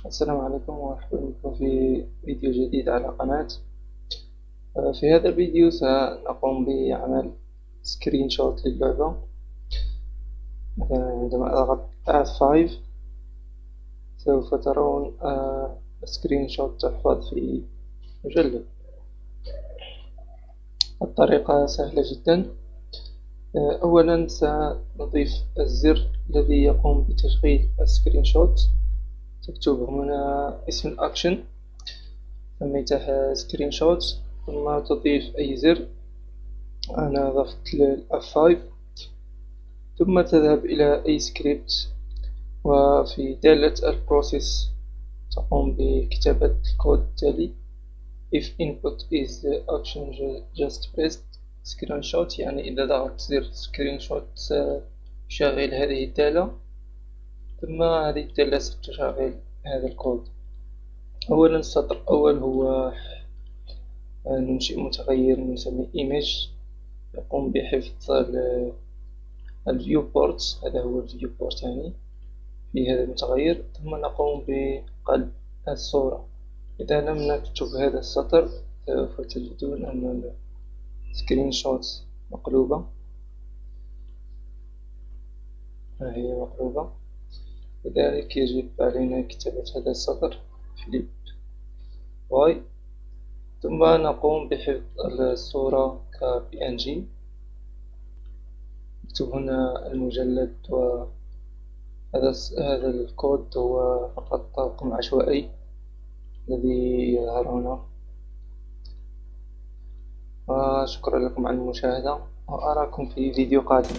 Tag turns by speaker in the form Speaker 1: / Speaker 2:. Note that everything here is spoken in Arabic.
Speaker 1: السلام عليكم ومرحبا بكم في فيديو جديد على قناة. في هذا الفيديو سنقوم بعمل سكرين شوت للعبة. مثلا عندما أضغط F5 سوف ترون سكرين شوت تحفظ في مجلد. الطريقة سهلة جدا. أولا سنضيف الزر الذي يقوم بتشغيل السكرين شوت. تكتب هنا اسم الأكشن سميته سكرين شوت، ثم تضيف أي زر. أنا ضفت F5، ثم تذهب إلى أي سكريبت، وفي دالة البروسيس تقوم بكتابة الكود التالي: if input is the action just pressed screenshot، يعني إذا ضغطت زر سكرينشوت سيشغل هذه الدالة، ثم هذه الدالة ستشغل هذا الكود. أولا السطر الأول هو ننشئ متغير نسميه image يقوم بحفظ الفيو بورت. هذا هو الفيو بورت يعني في هذا المتغير. ثم نقوم بقلب الصورة. إذا لم نكتب هذا السطر سوف تجدون أن السكرين شوت مقلوبة. هي مقلوبة، لذلك يجب علينا كتابة هذا السطر فليب واي. ثم نقوم بحفظ الصورة كPNG. نكتب هنا المجلد، وهذا الكود هو فقط رقم عشوائي الذي يظهر هنا. وشكرا لكم على المشاهدة، وأراكم في فيديو قادم.